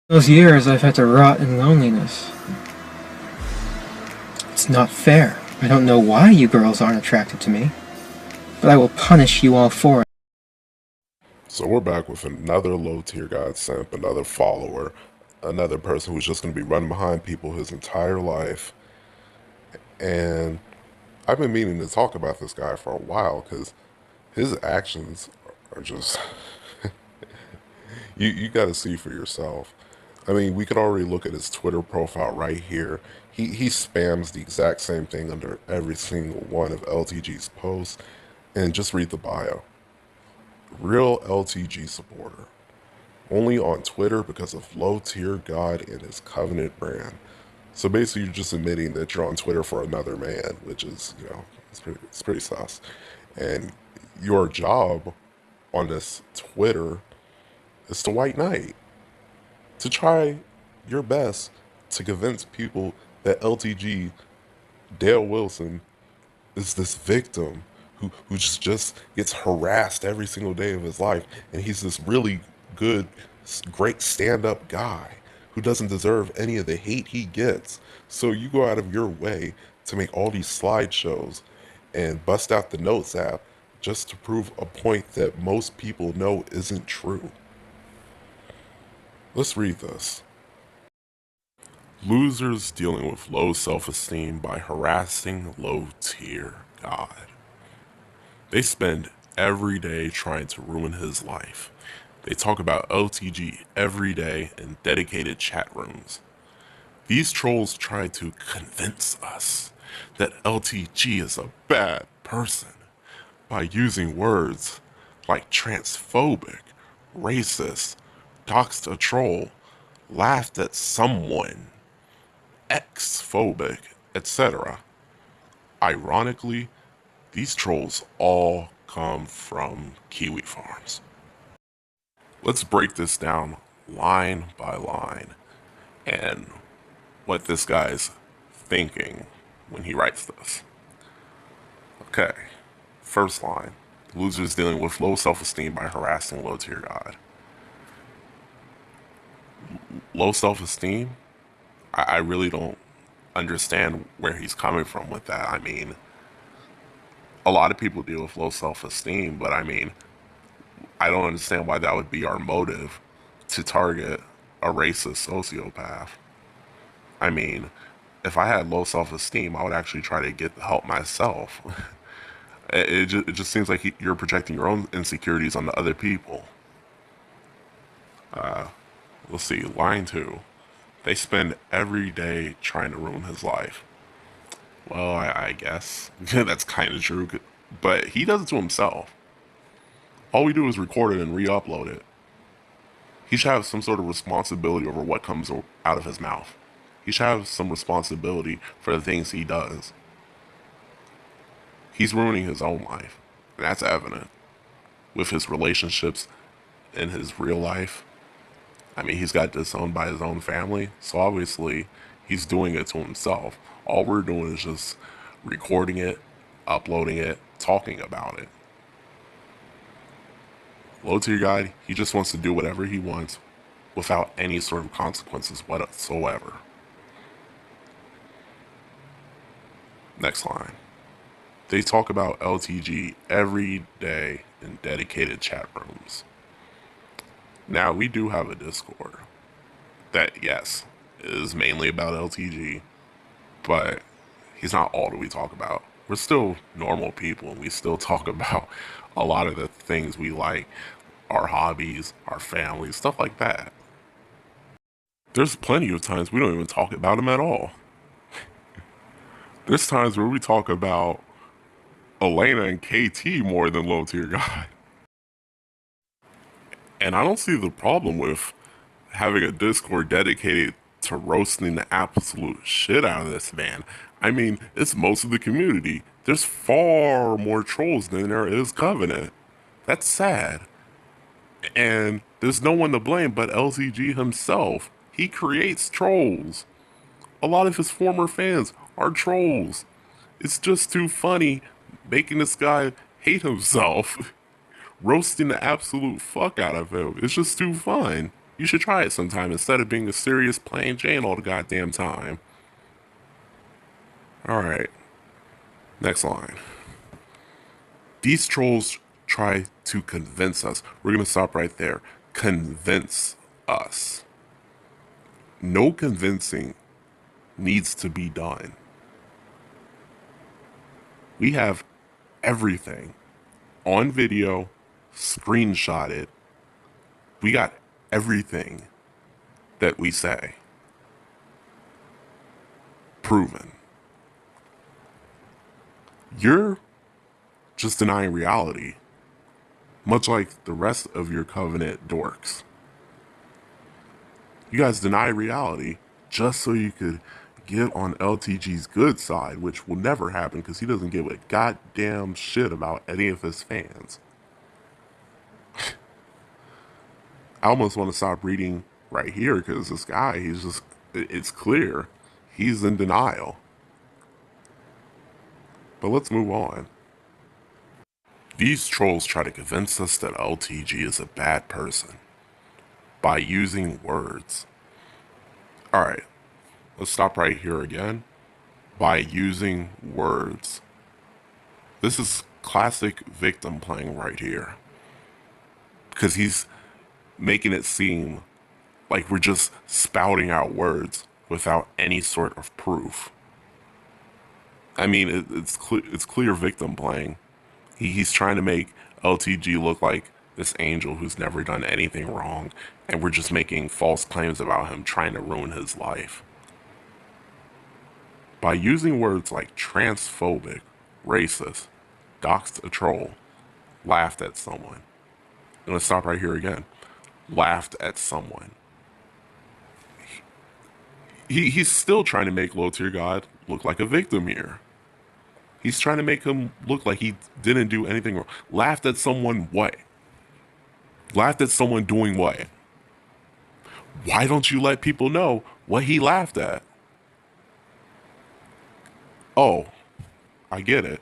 Those years I've had to rot in loneliness. It's not fair. I don't know why you girls aren't attracted to me, but I will punish you all for it. So we're back with another low tier god simp, another follower, another person who's just going to be running behind people his entire life. And I've been meaning to talk about this guy for a while because his actions are just you got to see for yourself. I mean, we could already look at his Twitter profile right here. He spams the exact same thing under every single one of LTG's posts, and just read the bio. Real LTG supporter. Only on Twitter because of low tier God and his Covenant brand. So basically, you're just admitting that you're on Twitter for another man, which is, it's pretty sus. And your job on this Twitter is to white knight, to try your best to convince people that LTG, Dale Wilson, is this victim who just gets harassed every single day of his life, and he's this really good, great stand-up guy who doesn't deserve any of the hate he gets. So you go out of your way to make all these slideshows and bust out the notes app just to prove a point that most people know isn't true. Let's read this. Losers dealing with low self-esteem by harassing low-tier God. They spend every day trying to ruin his life. They talk about LTG every day in dedicated chat rooms. These trolls try to convince us that LTG is a bad person by using words like transphobic, racist, doxed a troll, laughed at someone, X-phobic, etc. Ironically, these trolls all come from kiwi farms. Let's break this down line by line and what this guy's thinking when he writes this. Okay, first line. Losers dealing with low self-esteem by harassing low-tier God. Low self-esteem? I really don't understand where he's coming from with that. I mean, a lot of people deal with low self-esteem, but I mean, I don't understand why that would be our motive to target a racist sociopath. I mean, if I had low self-esteem, I would actually try to get the help myself. It just seems like you're projecting your own insecurities onto other people. Let's see, line two. They spend every day trying to ruin his life. Well, I guess that's kind of true, but he does it to himself. All we do is record it and re-upload it. He should have some sort of responsibility over what comes out of his mouth. He should have some responsibility for the things he does. He's ruining his own life, and that's evident with his relationships in his real life. I mean, he's got disowned by his own family, so obviously he's doing it to himself. All we're doing is just recording it, uploading it, talking about it. Low tier guy, he just wants to do whatever he wants without any sort of consequences whatsoever. Next line. They talk about LTG every day in dedicated chat rooms. Now, we do have a Discord that, yes, is mainly about LTG, but he's not all that we talk about. We're still normal people, and we still talk about a lot of the things we like, our hobbies, our families, stuff like that. There's plenty of times we don't even talk about him at all. There's times where we talk about Elena and KT more than low tier guy. And I don't see the problem with having a Discord dedicated to roasting the absolute shit out of this man. I mean, it's most of the community. There's far more trolls than there is Covenant. That's sad. And there's no one to blame but LCG himself. He creates trolls. A lot of his former fans are trolls. It's just too funny making this guy hate himself. Roasting the absolute fuck out of him. It's just too fun. You should try it sometime instead of being a serious plain Jane all the goddamn time. Alright, next line. These trolls try to convince us. We're gonna stop right there. Convince us. No convincing needs to be done. We have everything on video, screenshotted. We got everything that we say proven. You're just denying reality, much like the rest of your Covenant dorks. You guys deny reality just so you could get on LTG's good side, which will never happen because he doesn't give a goddamn shit about any of his fans. I almost want to stop reading right here because this guy, it's clear he's in denial. But let's move on. These trolls try to convince us that LTG is a bad person by using words. Alright, let's stop right here again. By using words. This is classic victim playing right here. Because he's making it seem like we're just spouting out words without any sort of proof. I mean, it's clear victim playing. He's trying to make LTG look like this angel who's never done anything wrong, and we're just making false claims about him trying to ruin his life. By using words like transphobic, racist, doxed a troll, laughed at someone. I'm gonna stop right here again. Laughed at someone. He's still trying to make Low Tier God look like a victim here. He's trying to make him look like he didn't do anything wrong. Laughed at someone what? Laughed at someone doing what? Why don't you let people know what he laughed at? Oh, I get it.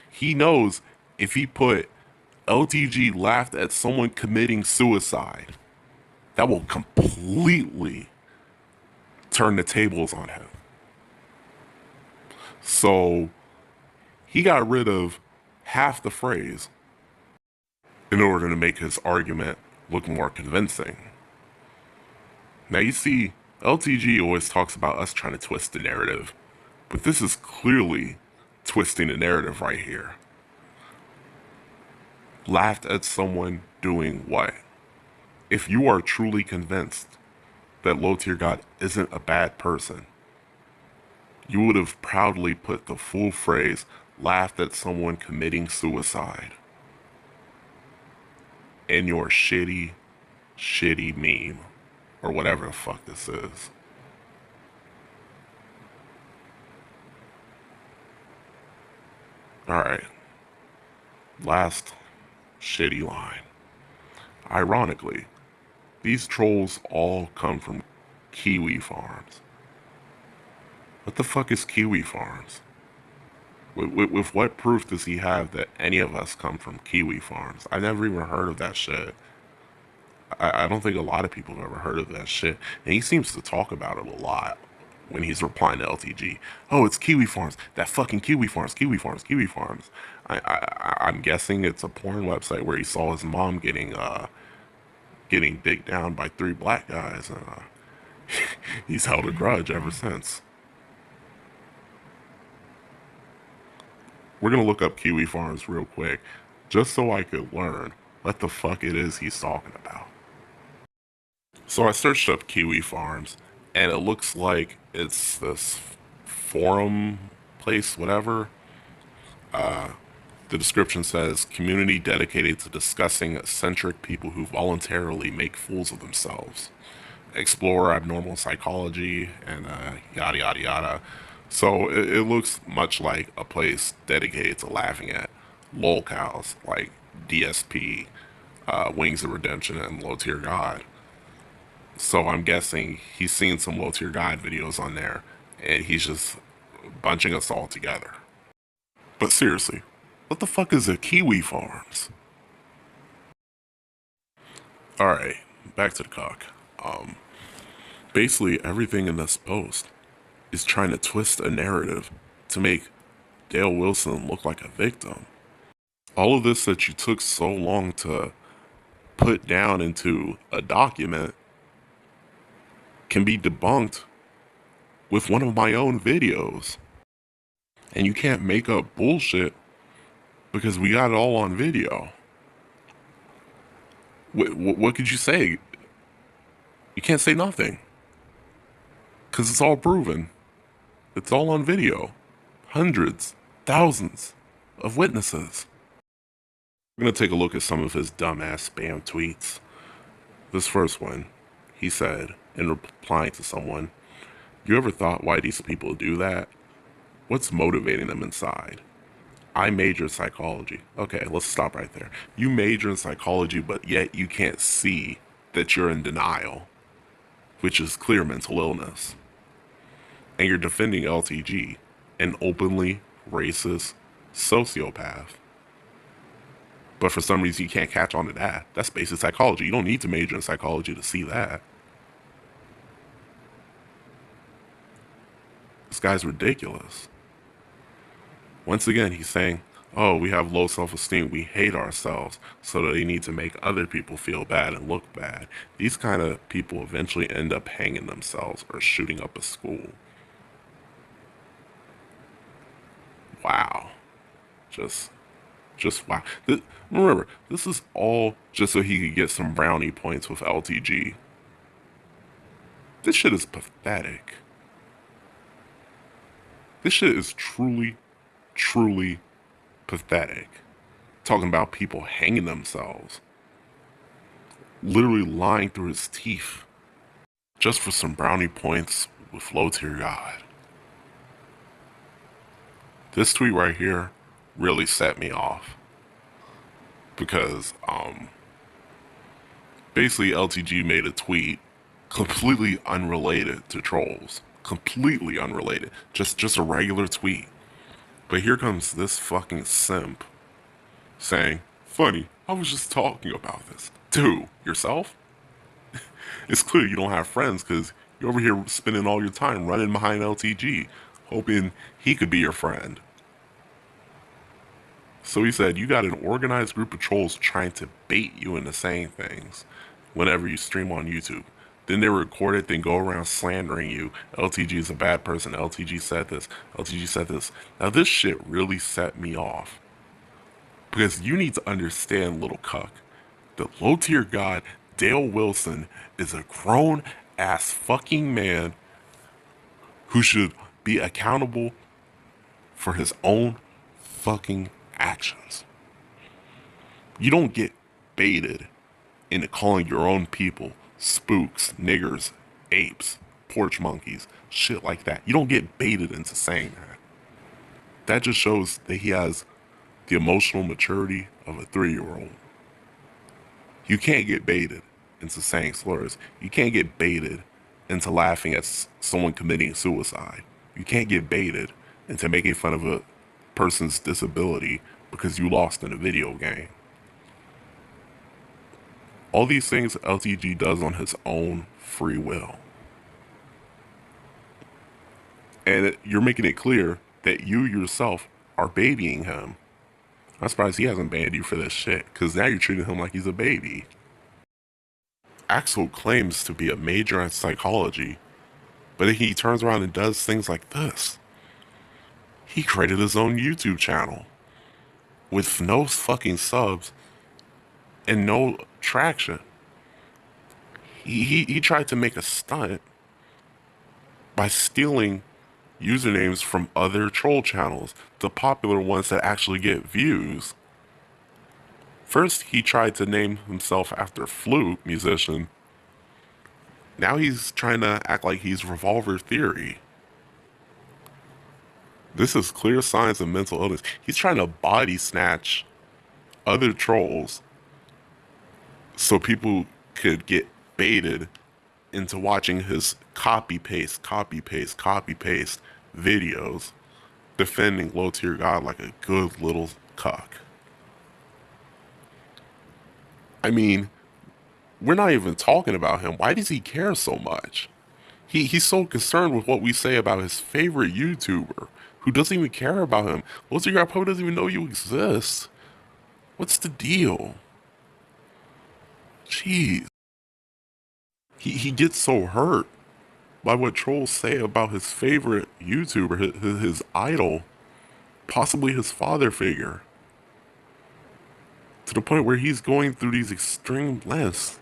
He knows if he put LTG laughed at someone committing suicide, that will completely turn the tables on him. So he got rid of half the phrase in order to make his argument look more convincing. Now you see, LTG always talks about us trying to twist the narrative, but this is clearly twisting the narrative right here. Laughed at someone doing what? If you are truly convinced that Low Tier God isn't a bad person, you would have proudly put the full phrase, laughed at someone committing suicide, in your shitty meme, or whatever the fuck this is. Alright, last shitty line. Ironically, these trolls all come from Kiwi Farms. What the fuck is Kiwi Farms? With what proof does he have that any of us come from Kiwi Farms? I never even heard of that shit. I don't think a lot of people have ever heard of that shit. And he seems to talk about it a lot when he's replying to LTG. Oh, it's Kiwi Farms. That fucking Kiwi Farms, Kiwi Farms, Kiwi Farms. I'm guessing it's a porn website where he saw his mom getting dicked down by 3 black guys. And he's held a grudge ever since. We're going to look up Kiwi Farms real quick, just so I could learn what the fuck it is he's talking about. So I searched up Kiwi Farms, and it looks like it's this forum place, whatever. The description says, community dedicated to discussing eccentric people who voluntarily make fools of themselves, explore abnormal psychology, and yada yada yada. So it looks much like a place dedicated to laughing at lolcows like DSP, Wings of Redemption, and Low Tier God. So I'm guessing he's seen some Low Tier God videos on there, and he's just bunching us all together. But seriously, what the fuck is a Kiwi Farms? Alright, back to the cock. Basically, everything in this post is trying to twist a narrative to make Dale Wilson look like a victim. All of this that you took so long to put down into a document can be debunked with one of my own videos. And you can't make up bullshit because we got it all on video. What could you say? You can't say nothing because it's all proven. It's all on video. Hundreds, thousands of witnesses. We're going to take a look at some of his dumbass spam tweets. This first one, he said, in replying to someone, "You ever thought why these people do that? What's motivating them inside? I major in psychology." Okay, let's stop right there. You major in psychology, but yet you can't see that you're in denial, which is clear mental illness. And you're defending LTG, an openly racist sociopath. But for some reason you can't catch on to that. That's basic psychology. You don't need to major in psychology to see that. This guy's ridiculous. Once again, he's saying, oh, we have low self-esteem, we hate ourselves, so that they need to make other people feel bad and look bad. These kind of people eventually end up hanging themselves or shooting up a school. Wow. Just wow. Remember, this is all just so he could get some brownie points with LTG. This shit is pathetic. This shit is truly, truly pathetic. Talking about people hanging themselves. Literally lying through his teeth. Just for some brownie points with low tier God. This tweet right here really set me off. Because, basically LTG made a tweet completely unrelated to trolls. Completely unrelated. Just a regular tweet. But here comes this fucking simp saying, funny, I was just talking about this. Dude, yourself? It's clear you don't have friends because you're over here spending all your time running behind LTG, hoping he could be your friend. So he said, you got an organized group of trolls trying to bait you into saying things whenever you stream on YouTube. Then they record it, then go around slandering you. LTG is a bad person. LTG said this. LTG said this. Now this shit really set me off. Because you need to understand, little cuck, that low tier God Dale Wilson is a grown ass fucking man who should be accountable for his own fucking actions. You don't get baited into calling your own people spooks, niggers, apes, porch monkeys, shit like that. You don't get baited into saying that. That just shows that he has the emotional maturity of a 3-year-old. You can't get baited into saying slurs. You can't get baited into laughing at someone committing suicide. You can't get baited into making fun of a person's disability because you lost in a video game. All these things LTG does on his own free will. And you're making it clear that you yourself are babying him. I'm surprised he hasn't banned you for this shit, because now you're treating him like he's a baby. Axel claims to be a major in psychology, but then he turns around and does things like this. He created his own YouTube channel with no fucking subs and no traction. He tried to make a stunt by stealing usernames from other troll channels, the popular ones that actually get views. First, he tried to name himself after Flute musician. Now he's trying to act like he's Revolver Theory. This is clear signs of mental illness. He's trying to body snatch other trolls so people could get baited into watching his copy paste videos defending low tier God like a good little cuck. I mean, We're not even talking about him. Why does he care so much? He's so concerned with what we say about his favorite YouTuber who doesn't even care about him. Most of your guy probably doesn't even know you exist. What's the deal? Jeez. He gets so hurt by what trolls say about his favorite YouTuber, his idol, possibly his father figure, to the point where he's going through these extreme lengths,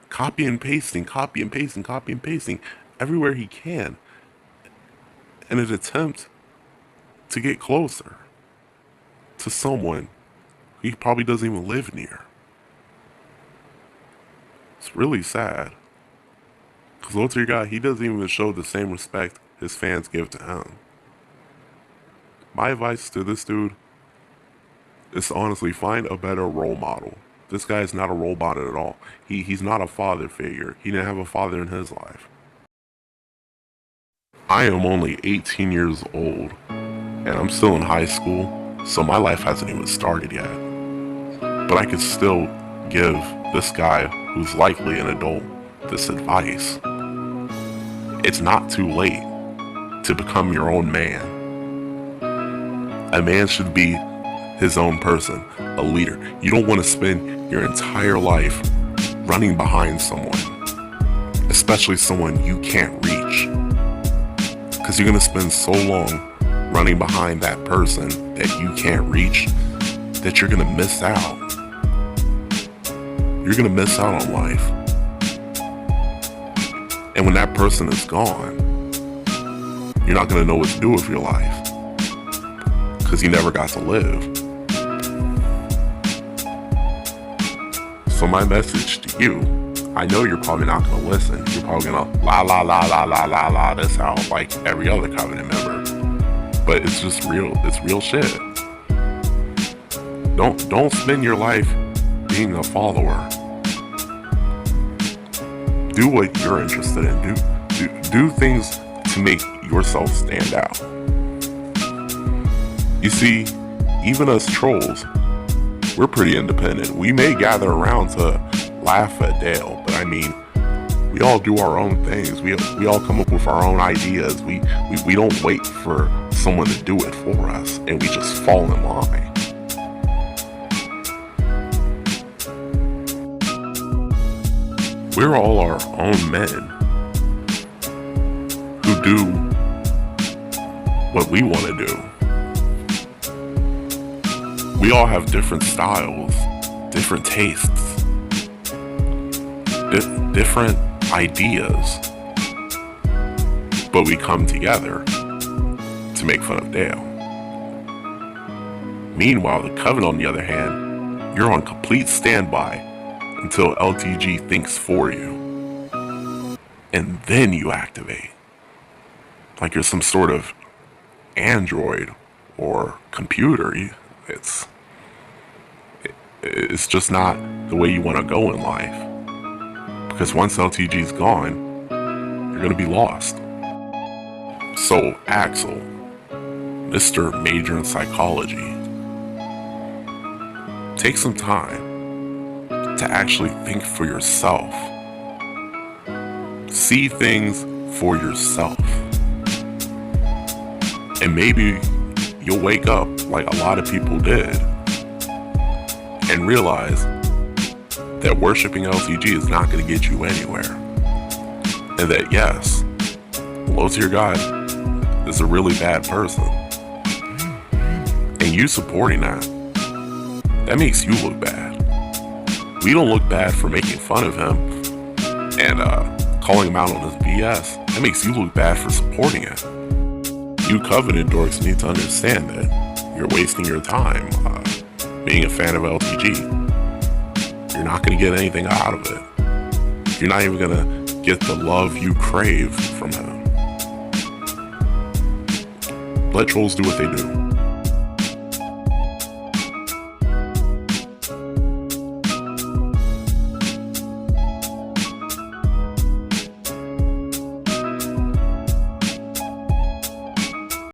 copy and pasting, copy and pasting, copy and pasting everywhere he can in an attempt to get closer to someone he probably doesn't even live near. It's really sad. Because look to your guy, he doesn't even show the same respect his fans give to him. My advice to this dude is to honestly find a better role model. This guy is not a role model at all. He's not a father figure. He didn't have a father in his life. I am only 18 years old, and I'm still in high school, so my life hasn't even started yet. But I could still give this guy, who's likely an adult, this advice. It's not too late to become your own man. A man should be his own person, a leader. You don't want to spend your entire life running behind someone, especially someone you can't reach. Because you're going to spend so long running behind that person that you can't reach that you're going to miss out. You're going to miss out on life. And when that person is gone, you're not going to know what to do with your life. Because you never got to live. So my message to you, I know you're probably not going to listen. You're probably going to la this out like every other Covenant member. But it's just real. It's real shit. Don't spend your life being a follower. Do what you're interested in. Do things to make yourself stand out. You see, even us trolls, we're pretty independent. We may gather around to laugh at Dale, but I mean, we all do our own things. We all come up with our own ideas. We don't wait for someone to do it for us, and we just fall in line. We're all our own men who do what we want to do. We all have different styles, different tastes, different ideas, but we come together to make fun of Dale. Meanwhile, the Covenant, on the other hand, you're on complete standby until LTG thinks for you. And then you activate. Like you're some sort of android or computer. It's just not the way you want to go in life. Because once LTG's gone, you're going to be lost. So, Axel, Mr. Major in Psychology, take some time to actually think for yourself. See things for yourself. And maybe you'll wake up like a lot of people did and realize that worshiping LTG is not going to get you anywhere. And that yes, Low Tier God is a really bad person. And you supporting that makes you look bad. We don't look bad for making fun of him and calling him out on his BS. That makes you look bad for supporting it. You Covenant dorks need to understand that you're wasting your time being a fan of LTG. You're not going to get anything out of it. You're not even going to get the love you crave from him. Let trolls do what they do.